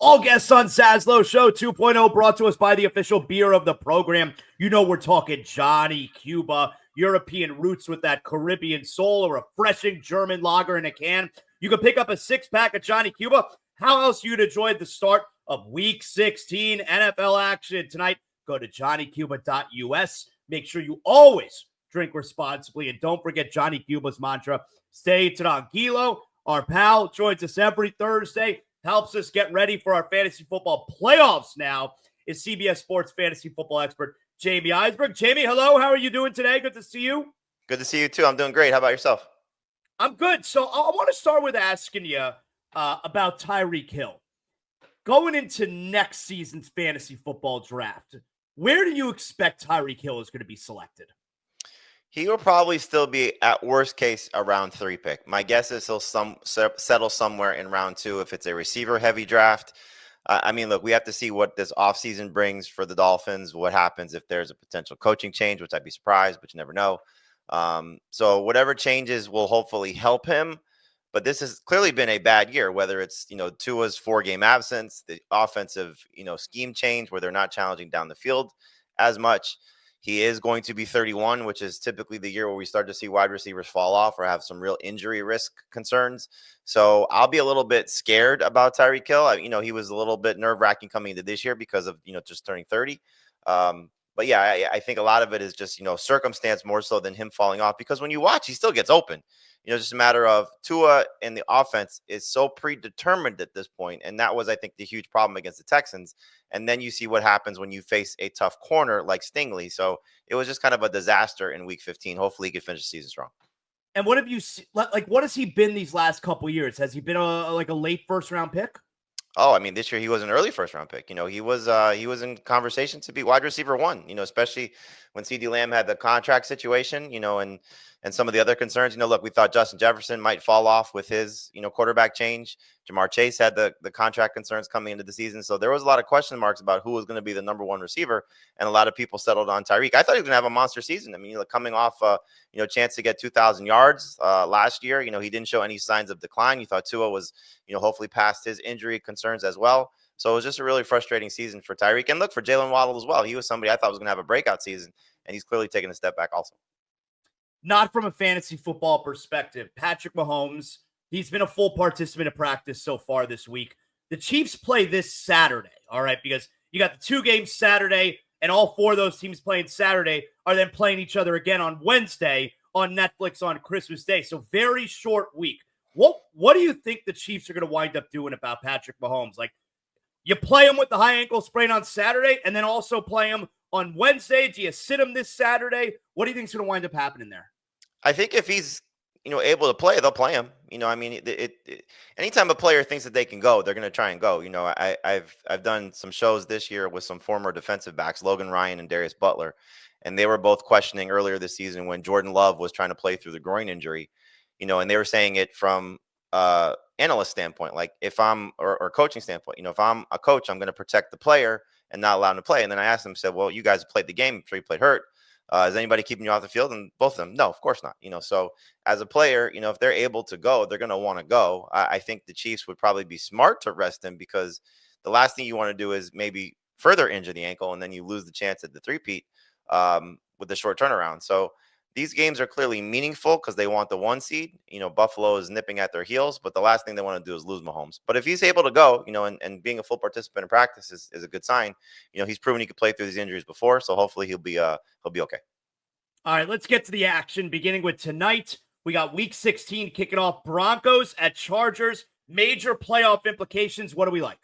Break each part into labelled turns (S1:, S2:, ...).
S1: All guests on ZASLOW Show 2.0 brought to us by the official beer of the program. You know we're talking Johnny Cuba, European roots with that Caribbean soul, a refreshing German lager in a can. You can pick up a six-pack of Johnny Cuba. How else you'd enjoy the start of Week 16 NFL action tonight? Go to johnnycuba.us. Make sure you always drink responsibly, and don't forget Johnny Cuba's mantra, stay tranquilo. Our pal joins us every Thursday, helps us get ready for our fantasy football playoffs now, is CBS Sports Fantasy Football expert Jamey Eisenberg. Jamey, hello. How are you doing today? Good to see you.
S2: Good to see you, too. I'm doing great. How about yourself?
S1: I'm good. So I want to start with asking you about Tyreek Hill. Going into next season's fantasy football draft, where do you expect Tyreek Hill is going to be selected?
S2: He will probably still be, at worst case, a round 3 pick. My guess is he'll settle somewhere in round 2 if it's a receiver-heavy draft. Look, we have to see what this offseason brings for the Dolphins, what happens if there's a potential coaching change, which I'd be surprised, but you never know. So whatever changes will hopefully help him. But this has clearly been a bad year, whether it's, Tua's 4-game absence, the offensive, scheme change where they're not challenging down the field as much. He is going to be 31, which is typically the year where we start to see wide receivers fall off or have some real injury risk concerns. So I'll be a little bit scared about Tyreek Hill. He was a little bit nerve-wracking coming into this year because of, just turning 30. But yeah, I think a lot of it is just, circumstance more so than him falling off, because when you watch, he still gets open. Just a matter of Tua and the offense is so predetermined at this point. And that was, I think, the huge problem against the Texans. And then you see what happens when you face a tough corner like Stingley. So it was just kind of a disaster in Week 15. Hopefully he can finish the season strong.
S1: And what have you what has he been these last couple of years? Has he been a late first-round pick?
S2: Oh, this year he was an early first-round pick. He was in conversation to be wide receiver 1, especially when CeeDee Lamb had the contract situation, and some of the other concerns. Look, we thought Justin Jefferson might fall off with his, quarterback change. Jamar Chase had the contract concerns coming into the season. So there was a lot of question marks about who was going to be the number 1 receiver. And a lot of people settled on Tyreek. I thought he was going to have a monster season. Coming off, chance to get 2,000 yards last year, he didn't show any signs of decline. You thought Tua was, hopefully past his injury concerns as well. So it was just a really frustrating season for Tyreek. And look, for Jalen Waddle as well. He was somebody I thought was going to have a breakout season. And he's clearly taken a step back also.
S1: Not from a fantasy football perspective. Patrick Mahomes, he's been a full participant in practice so far this week. The Chiefs play this Saturday, all right, because you got the 2 games Saturday, and all 4 of those teams playing Saturday are then playing each other again on Wednesday on Netflix on Christmas Day. So very short week. What do you think the Chiefs are going to wind up doing about Patrick Mahomes? Like, you play him with the high ankle sprain on Saturday and then also play him on Wednesday? Do you sit him this Saturday? What do you think is going to wind up happening there?
S2: I think if he's, able to play, they'll play him. Anytime a player thinks that they can go, they're going to try and go. I've done some shows this year with some former defensive backs, Logan Ryan and Darius Butler, and they were both questioning earlier this season when Jordan Love was trying to play through the groin injury, and they were saying it from analyst standpoint, like if I'm or coaching standpoint, if I'm a coach, I'm going to protect the player and not allow him to play. And then I asked them, said, well, you guys played the game before you played hurt. Is anybody keeping you off the field? And both of them, no, of course not. So as a player, if they're able to go, they're going to want to go. I think the Chiefs would probably be smart to rest him, because the last thing you want to do is maybe further injure the ankle, and then you lose the chance at the three-peat with the short turnaround. So these games are clearly meaningful because they want the 1 seed. Buffalo is nipping at their heels, but the last thing they want to do is lose Mahomes. But if he's able to go, and being a full participant in practice is a good sign. He's proven he could play through these injuries before, so hopefully he'll be okay.
S1: All right, let's get to the action, beginning with tonight. We got Week 16 kicking off. Broncos at Chargers. Major playoff implications. What do we like?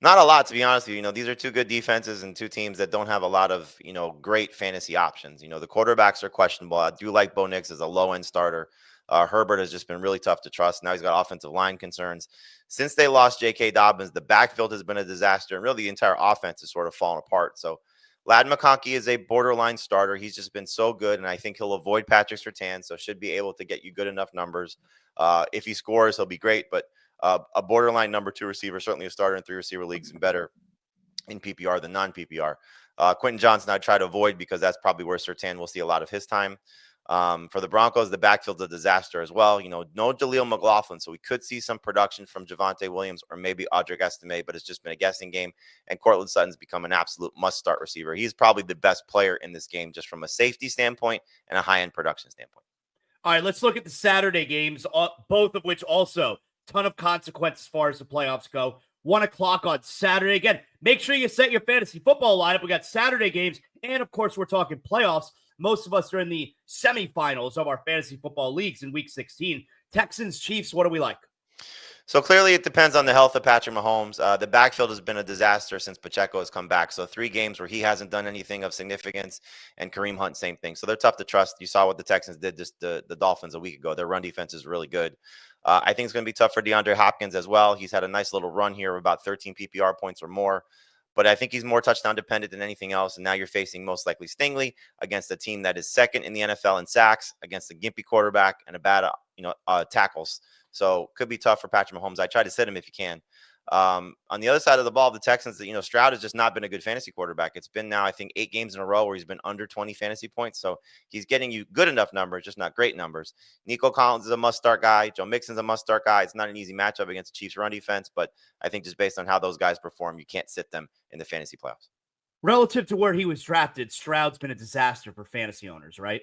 S2: Not a lot, to be honest with you. These are 2 good defenses and 2 teams that don't have a lot of, great fantasy options. The quarterbacks are questionable. I do like Bo Nix as a low-end starter. Herbert has just been really tough to trust. Now he's got offensive line concerns. Since they lost J.K. Dobbins, the backfield has been a disaster, and really the entire offense has sort of fallen apart. So Ladd McConkey is a borderline starter. He's just been so good, and I think he'll avoid Patrick Surtain, so should be able to get you good enough numbers. If he scores, he'll be great, but a borderline number 2 receiver, certainly a starter in 3 receiver leagues and better in PPR than non-PPR. Quentin Johnson I'd try to avoid, because that's probably where Surtain will see a lot of his time. For the Broncos, the backfield's a disaster as well. No Jaleel McLaughlin, so we could see some production from Javonte Williams or maybe Audric Estime, but it's just been a guessing game. And Cortland Sutton's become an absolute must-start receiver. He's probably the best player in this game just from a safety standpoint and a high-end production standpoint.
S1: All right, let's look at the Saturday games, both of which also ton of consequence as far as the playoffs go. 1 o'clock on Saturday. Again, make sure you set your fantasy football lineup. We got Saturday games, and of course, we're talking playoffs. Most of us are in the semifinals of our fantasy football leagues in Week 16. Texans, Chiefs, what do we like?
S2: So clearly it depends on the health of Patrick Mahomes. The backfield has been a disaster since Pacheco has come back. So 3 games where he hasn't done anything of significance, and Kareem Hunt, same thing. So they're tough to trust. You saw what the Texans did just the Dolphins a week ago. Their run defense is really good. I think it's going to be tough for DeAndre Hopkins as well. He's had a nice little run here of about 13 PPR points or more. But I think he's more touchdown dependent than anything else. And now you're facing most likely Stingley against a team that is second in the NFL in sacks, against a gimpy quarterback and a bad, tackles. So could be tough for Patrick Mahomes. I try to sit him if you can. On the other side of the ball, the Texans, Stroud has just not been a good fantasy quarterback. It's been now, I think, 8 games in a row where he's been under 20 fantasy points. So he's getting you good enough numbers, just not great numbers. Nico Collins is a must-start guy. Joe Mixon's a must-start guy. It's not an easy matchup against the Chiefs' run defense, but I think just based on how those guys perform, you can't sit them in the fantasy playoffs.
S1: Relative to where he was drafted, Stroud's been a disaster for fantasy owners, right?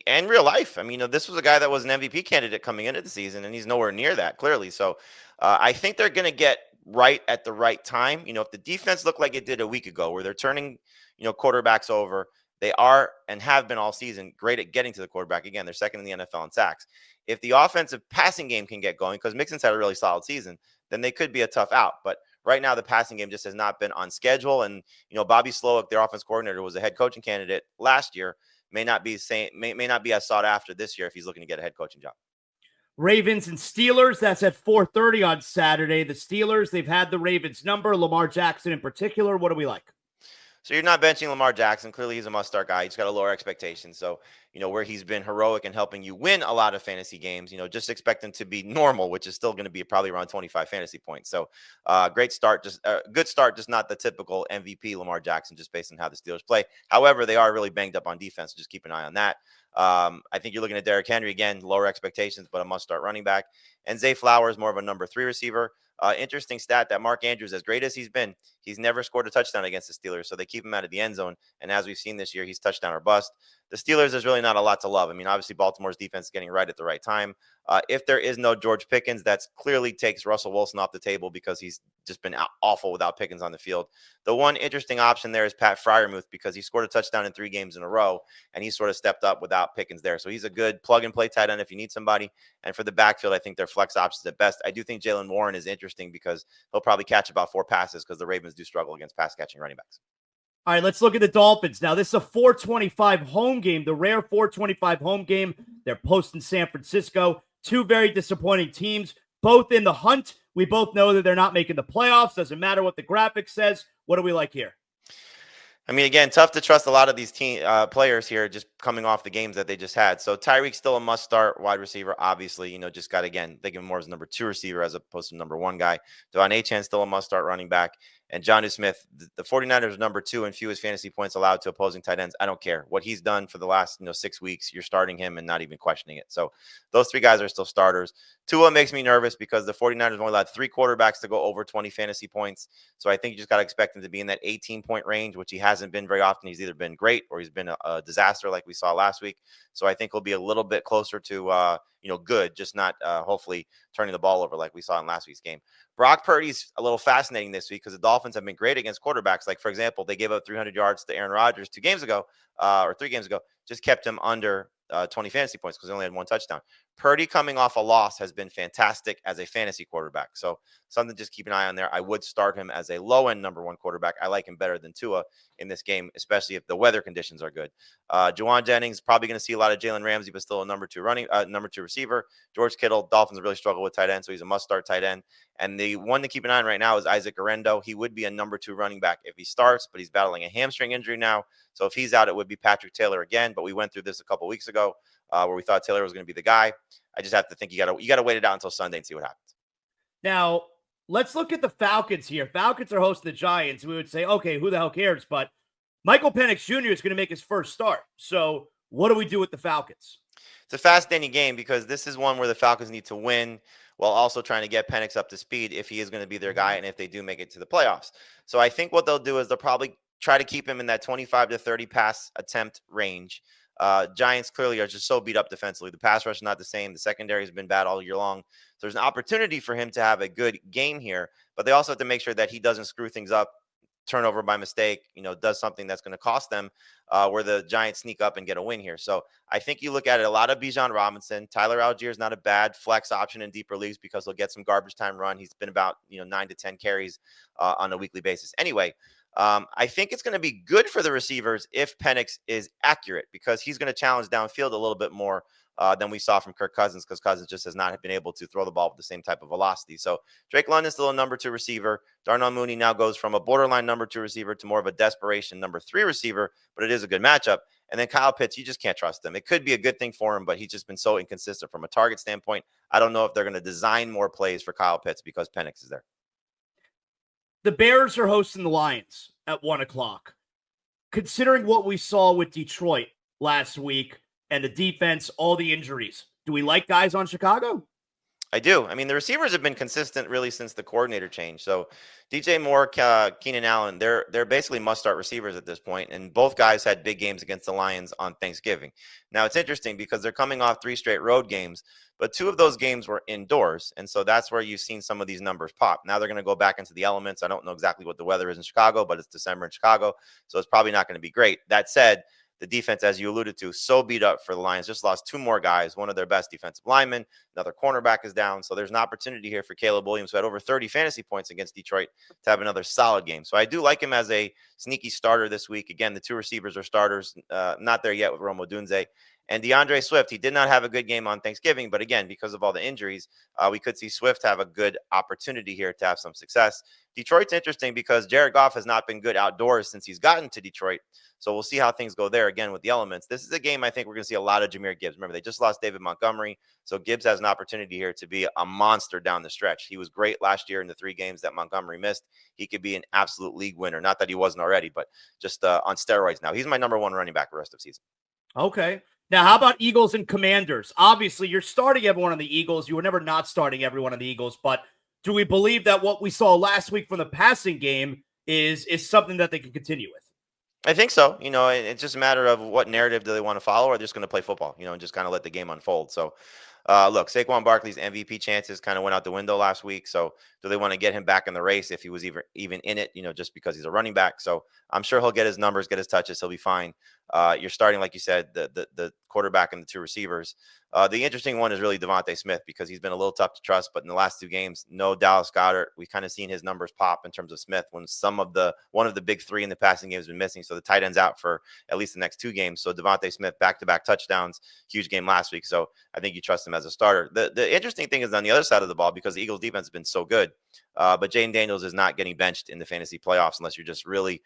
S2: And real life. I mean, this was a guy that was an MVP candidate coming into the season, and he's nowhere near that, clearly. So I think they're going to get right at the right time. If the defense looked like it did a week ago, where they're turning, quarterbacks over, they are and have been all season great at getting to the quarterback. Again, they're second in the NFL in sacks. If the offensive passing game can get going, because Mixon's had a really solid season, then they could be a tough out. But right now, the passing game just has not been on schedule. And, Bobby Slowick, their offense coordinator, was a head coaching candidate last year. May not be as sought after this year if he's looking to get a head coaching job.
S1: Ravens and Steelers, that's at 4:30 on Saturday. The Steelers, they've had the Ravens number, Lamar Jackson in particular. What do we like?
S2: So you're not benching Lamar Jackson. Clearly, he's a must-start guy. He's got a lower expectation. So, where he's been heroic and helping you win a lot of fantasy games, just expect him to be normal, which is still going to be probably around 25 fantasy points. So, great start, just good start, just not the typical MVP Lamar Jackson, just based on how the Steelers play. However, they are really banged up on defense, so just keep an eye on that. I think you're looking at Derrick Henry again, lower expectations, but a must-start running back. And Zay Flowers, more of a number 3 receiver. Interesting stat that Mark Andrews, as great as he's been, he's never scored a touchdown against the Steelers, so they keep him out of the end zone. And as we've seen this year, he's touchdown or bust. The Steelers, there's really not a lot to love. I mean, obviously, Baltimore's defense is getting right at the right time. If there is no George Pickens, that clearly takes Russell Wilson off the table because he's just been awful without Pickens on the field. The one interesting option there is Pat Freiermuth because he scored a touchdown in 3 games in a row, and he sort of stepped up without Pickens there. So he's a good plug-and-play tight end if you need somebody. And for the backfield, I think they're flex options at best. I do think Jaylen Warren is interesting because he'll probably catch about 4 passes because the Ravens do struggle against pass-catching running backs.
S1: All right, let's look at the Dolphins. Now, this is a 425 home game, the rare 425 home game. They're posting San Francisco. 2 very disappointing teams, both in the hunt. We both know that they're not making the playoffs. Doesn't matter what the graphic says. What do we like here?
S2: I mean, again, tough to trust a lot of these players here just coming off the games that they just had. So Tyreek's still a must-start wide receiver, obviously. Just got, again, think of him more as a number 2 receiver as opposed to number 1 guy. Devon Achane still a must-start running back. And Jonnu Smith, the 49ers number 2 and fewest fantasy points allowed to opposing tight ends. I don't care. What he's done for the last 6 weeks, you're starting him and not even questioning it. So those 3 guys are still starters. Tua makes me nervous because the 49ers only allowed 3 quarterbacks to go over 20 fantasy points. So I think you just got to expect him to be in that 18-point range, which he hasn't been very often. He's either been great or he's been a disaster like we saw last week. So I think he'll be a little bit closer to good, just not hopefully turning the ball over like we saw in last week's game. Brock Purdy's a little fascinating this week because the Dolphins have been great against quarterbacks. Like, for example, they gave up 300 yards to Aaron Rodgers 2 games ago or 3 games ago, just kept him under 20 fantasy points because he only had 1 touchdown. Purdy coming off a loss has been fantastic as a fantasy quarterback. So something to just keep an eye on there. I would start him as a low-end number 1 quarterback. I like him better than Tua in this game, especially if the weather conditions are good. Juwan Jennings, probably going to see a lot of Jalen Ramsey, but still a number 2 receiver. George Kittle, Dolphins really struggle with tight end, so he's a must-start tight end. And the one to keep an eye on right now is Isaac Orendo. He would be a number 2 running back if he starts, but he's battling a hamstring injury now. So if he's out, it would be Patrick Taylor again. But we went through this a couple weeks ago where we thought Taylor was going to be the guy. I just have to think you got to wait it out until Sunday and see what happens.
S1: Now, let's look at the Falcons here. Falcons are hosting the Giants. We would say, okay, who the hell cares? But Michael Penix Jr. is going to make his first start. So what do we do with the Falcons?
S2: It's a fascinating game because this is one where the Falcons need to win while also trying to get Penix up to speed if he is going to be their guy and if they do make it to the playoffs. So I think what they'll do is they'll probably try to keep him in that 25 to 30 pass attempt range. Giants clearly are just so beat up defensively. The pass rush is not the same. The secondary has been bad all year long. So there's an opportunity for him to have a good game here, but they also have to make sure that he doesn't screw things up, turnover by mistake, does something that's going to cost them, where the Giants sneak up and get a win here. So I think you look at it, a lot of Bijan Robinson. Tyler Algier is not a bad flex option in deeper leagues because he'll get some garbage time run. He's been about 9 to 10 carries on a weekly basis. Anyway, I think it's going to be good for the receivers if Penix is accurate because he's going to challenge downfield a little bit more than we saw from Kirk Cousins because Cousins just has not been able to throw the ball with the same type of velocity. So Drake London's still a number 2 receiver. Darnell Mooney now goes from a borderline number 2 receiver to more of a desperation number 3 receiver, but it is a good matchup. And then Kyle Pitts, you just can't trust him. It could be a good thing for him, but he's just been so inconsistent from a target standpoint. I don't know if they're going to design more plays for Kyle Pitts because Penix is there.
S1: The Bears are hosting the Lions at 1:00. Considering what we saw with Detroit last week and the defense, all the injuries, do we like guys on Chicago?
S2: I do. I mean, the receivers have been consistent really since the coordinator change. So DJ Moore, Keenan Allen, they're basically must-start receivers at this point, and both guys had big games against the Lions on Thanksgiving. Now, it's interesting because they're coming off 3 straight road games, but 2 of those games were indoors, and so that's where you've seen some of these numbers pop. Now they're going to go back into the elements. I don't know exactly what the weather is in Chicago, but it's December in Chicago, so it's probably not going to be great. That said, the defense, as you alluded to, so beat up for the Lions. Just lost 2 more guys, one of their best defensive linemen. Another cornerback is down. So there's an opportunity here for Caleb Williams, who had over 30 fantasy points against Detroit, to have another solid game. So I do like him as a sneaky starter this week. Again, the 2 receivers are starters. Not there yet with Rome Odunze. And DeAndre Swift, he did not have a good game on Thanksgiving, but again, because of all the injuries, we could see Swift have a good opportunity here to have some success. Detroit's interesting because Jared Goff has not been good outdoors since he's gotten to Detroit. So we'll see how things go there again with the elements. This is a game I think we're going to see a lot of Jahmyr Gibbs. Remember, they just lost David Montgomery. So Gibbs has an opportunity here to be a monster down the stretch. He was great last year in the 3 games that Montgomery missed. He could be an absolute league winner. Not that he wasn't already, but just on steroids now. He's my number 1 running back the rest of the season.
S1: Okay. Now, how about Eagles and Commanders? Obviously, you're starting everyone on the Eagles. You were never not starting everyone on the Eagles, but do we believe that what we saw last week from the passing game is something that they can continue with?
S2: I think so. It's just a matter of what narrative do they want to follow, or they're just going to play football, and just kind of let the game unfold. So, look, Saquon Barkley's MVP chances kind of went out the window last week. So, do they want to get him back in the race if he was even in it, just because he's a running back? So, I'm sure he'll get his numbers, get his touches. He'll be fine. You're starting, like you said, the quarterback and the 2 receivers. The interesting one is really Devontae Smith because he's been a little tough to trust. But in the last 2 games, no Dallas Goedert. We've kind of seen his numbers pop in terms of Smith when one of the big 3 in the passing game has been missing. So the tight end's out for at least the next 2 games. So Devontae Smith back-to-back touchdowns, huge game last week. So I think you trust him as a starter. The interesting thing is on the other side of the ball because the Eagles defense has been so good. But Jaden Daniels is not getting benched in the fantasy playoffs unless you're just really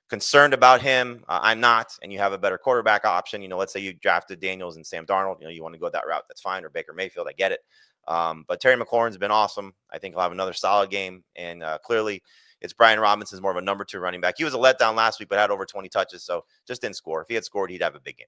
S2: concerned about him. I'm not, and you have a better quarterback option. Let's say you drafted Daniels and Sam Darnold. You want to go that route, that's fine, or Baker Mayfield. I get it. But Terry McLaurin's been awesome. I think he'll have another solid game. And clearly, it's Brian Robinson's more of a number 2 running back. He was a letdown last week, but had over 20 touches, so just didn't score. If he had scored, he'd have a big game.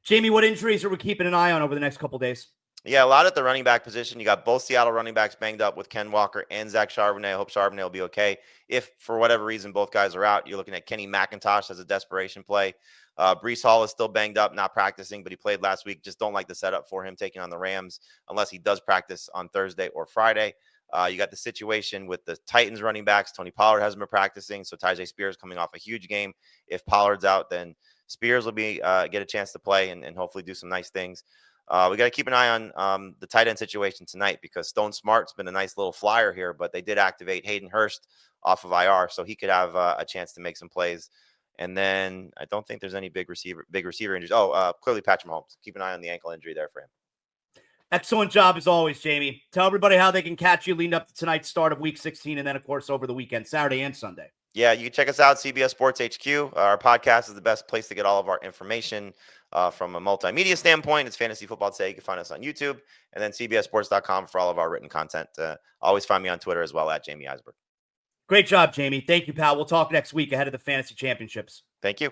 S1: Jamey, what injuries are we keeping an eye on over the next couple days?
S2: Yeah, a lot at the running back position. You got both Seattle running backs banged up with Ken Walker and Zach Charbonnet. I hope Charbonnet will be okay. If, for whatever reason, both guys are out, you're looking at Kenny McIntosh as a desperation play. Breece Hall is still banged up, not practicing, but he played last week. Just don't like the setup for him taking on the Rams unless he does practice on Thursday or Friday. You got the situation with the Titans running backs. Tony Pollard hasn't been practicing, so Tyjae Spears coming off a huge game. If Pollard's out, then Spears will get a chance to play and hopefully do some nice things. We got to keep an eye on the tight end situation tonight because Stone Smart's been a nice little flyer here, but they did activate Hayden Hurst off of IR, so he could have a chance to make some plays. And then I don't think there's any big receiver injuries. Clearly Patrick Mahomes. Keep an eye on the ankle injury there for him.
S1: Excellent job as always, Jamey. Tell everybody how they can catch you leading up to tonight's start of Week 16 and then, of course, over the weekend, Saturday and Sunday.
S2: Yeah, you can check us out, CBS Sports HQ. Our podcast is the best place to get all of our information from a multimedia standpoint. It's fantasy football today. You can find us on YouTube and then cbssports.com for all of our written content. Always find me on Twitter as well at Jamey Eisenberg.
S1: Great job, Jamey. Thank you, pal. We'll talk next week ahead of the fantasy championships.
S2: Thank you.